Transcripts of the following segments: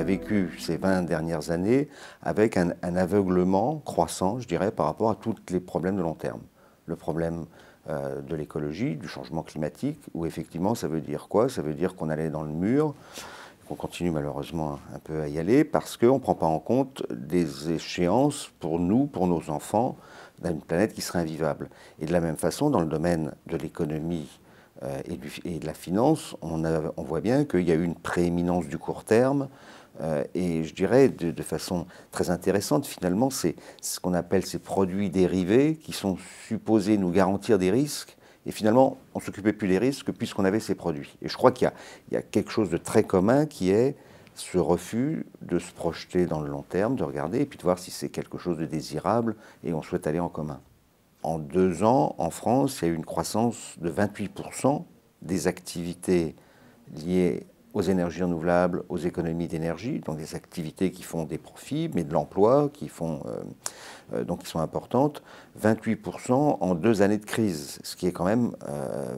vécu ces 20 dernières années avec un aveuglement croissant, je dirais, par rapport à tous les problèmes de long terme. Le problème de l'écologie, du changement climatique, où effectivement ça veut dire quoi? Ça veut dire qu'on allait dans le mur, qu'on continue malheureusement un peu à y aller, parce qu'on ne prend pas en compte des échéances pour nous, pour nos enfants, d'une planète qui serait invivable. Et de la même façon, dans le domaine de l'économie et de la finance, on voit bien qu'il y a eu une prééminence du court terme, et je dirais de façon très intéressante, finalement, c'est ce qu'on appelle ces produits dérivés qui sont supposés nous garantir des risques. Et finalement, on ne s'occupait plus des risques puisqu'on avait ces produits. Et je crois qu'il y a quelque chose de très commun qui est ce refus de se projeter dans le long terme, de regarder et puis de voir si c'est quelque chose de désirable et on souhaite aller en commun. En 2 ans, en France, il y a eu une croissance de 28% des activités liées aux énergies renouvelables, aux économies d'énergie, donc des activités qui font des profits, mais de l'emploi, qui sont importantes. 28% en 2 années de crise, ce qui est quand même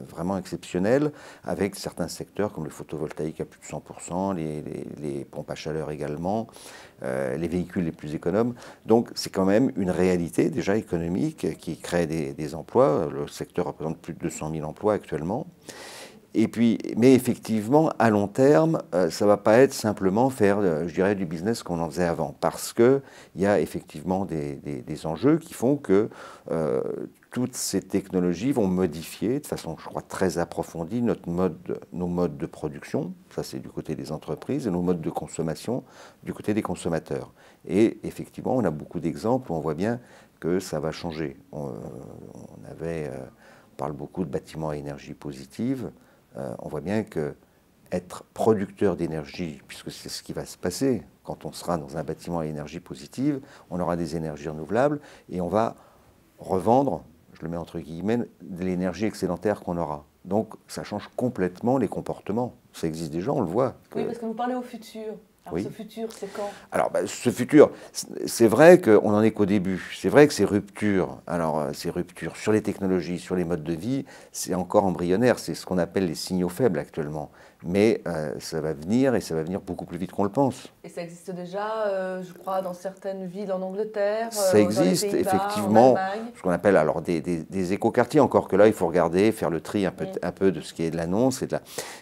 vraiment exceptionnel, avec certains secteurs comme le photovoltaïque à plus de 100%, les pompes à chaleur également, les véhicules les plus économes. Donc c'est quand même une réalité déjà économique qui crée des emplois. Le secteur représente plus de 200 000 emplois actuellement. Et puis, mais effectivement, à long terme, ça ne va pas être simplement faire, je dirais, du business qu'on en faisait avant, parce qu'il y a effectivement des enjeux qui font que toutes ces technologies vont modifier de façon, je crois, très approfondie nos modes de production, ça c'est du côté des entreprises, et nos modes de consommation du côté des consommateurs. Et effectivement, on a beaucoup d'exemples où on voit bien que ça va changer. On parle beaucoup de bâtiments à énergie positive. On voit bien que être producteur d'énergie, puisque c'est ce qui va se passer quand on sera dans un bâtiment à énergie positive, on aura des énergies renouvelables et on va revendre, je le mets entre guillemets, de l'énergie excédentaire qu'on aura. Donc ça change complètement les comportements. Ça existe déjà, on le voit. Oui, parce que vous parlez au futur. Alors oui. Ce futur, c'est quand? Alors, ce futur, c'est vrai qu'on n'en est qu'au début. C'est vrai que ces ruptures, alors ces ruptures sur les technologies, sur les modes de vie, c'est encore embryonnaire. C'est ce qu'on appelle les signaux faibles actuellement. Mais ça va venir et ça va venir beaucoup plus vite qu'on le pense. Et ça existe déjà, je crois, dans certaines villes en Angleterre, ça existe, dans les Pays-Bas, effectivement, en Allemagne. Ce qu'on appelle alors des écoquartiers. Encore que là, il faut regarder, faire le tri un peu de ce qui est de l'annonce.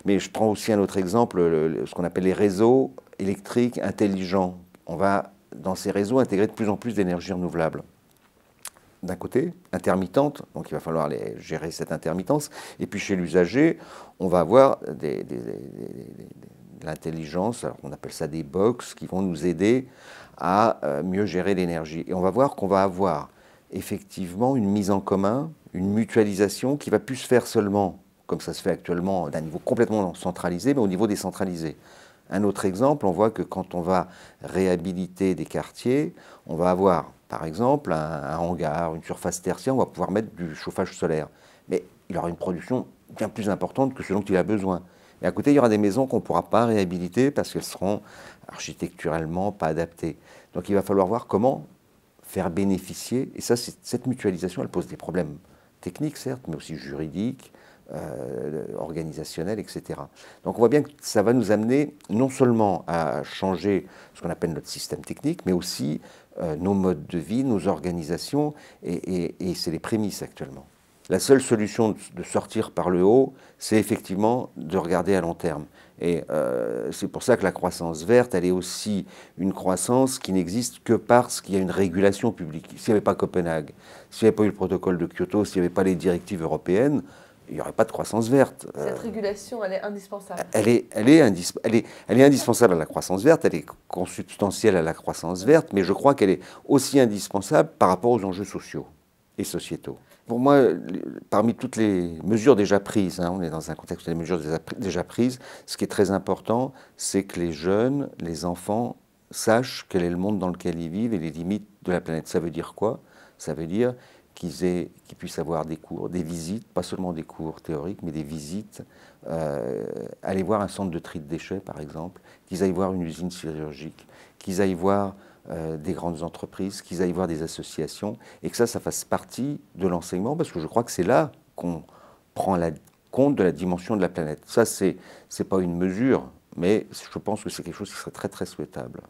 Mais je prends aussi un autre exemple, ce qu'on appelle les réseaux électriques intelligents. On va, dans ces réseaux, intégrer de plus en plus d'énergie renouvelable. D'un côté, intermittente, donc il va falloir gérer cette intermittence. Et puis chez l'usager, on va avoir de l'intelligence, on appelle ça des box, qui vont nous aider à mieux gérer l'énergie. Et on va voir qu'on va avoir effectivement une mise en commun, une mutualisation qui va plus se faire seulement, comme ça se fait actuellement, d'un niveau complètement centralisé, mais au niveau décentralisé. Un autre exemple, on voit que quand on va réhabiliter des quartiers, on va avoir, par exemple, un hangar, une surface tertiaire, on va pouvoir mettre du chauffage solaire. Mais il aura une production bien plus importante que ce dont il a besoin. Et à côté, il y aura des maisons qu'on ne pourra pas réhabiliter parce qu'elles seront architecturalement pas adaptées. Donc il va falloir voir comment faire bénéficier, et ça, cette mutualisation, elle pose des problèmes techniques, certes, mais aussi juridiques, organisationnels, etc. Donc on voit bien que ça va nous amener non seulement à changer ce qu'on appelle notre système technique, mais aussi nos modes de vie, nos organisations, et c'est les prémices actuellement. La seule solution de sortir par le haut, c'est effectivement de regarder à long terme. Et c'est pour ça que la croissance verte, elle est aussi une croissance qui n'existe que parce qu'il y a une régulation publique. S'il n'y avait pas Copenhague, s'il n'y avait pas eu le protocole de Kyoto, s'il n'y avait pas les directives européennes, il n'y aurait pas de croissance verte. Cette régulation, elle est indispensable. Elle est indispensable à la croissance verte, elle est consubstantielle à la croissance verte, mais je crois qu'elle est aussi indispensable par rapport aux enjeux sociaux et sociétaux. Pour moi, parmi toutes les mesures déjà prises, on est dans un contexte où les mesures déjà prises, ce qui est très important, c'est que les jeunes, les enfants, sachent quel est le monde dans lequel ils vivent et les limites de la planète. Ça veut dire quoi? Ça veut dire qu'ils puissent avoir des cours, des visites, pas seulement des cours théoriques, mais des visites, aller voir un centre de tri de déchets, par exemple, qu'ils aillent voir une usine sidérurgique, qu'ils aillent voir des grandes entreprises, qu'ils aillent voir des associations, et que ça fasse partie de l'enseignement, parce que je crois que c'est là qu'on prend compte de la dimension de la planète. Ça, c'est pas une mesure Mais je pense que c'est quelque chose qui serait très très souhaitable.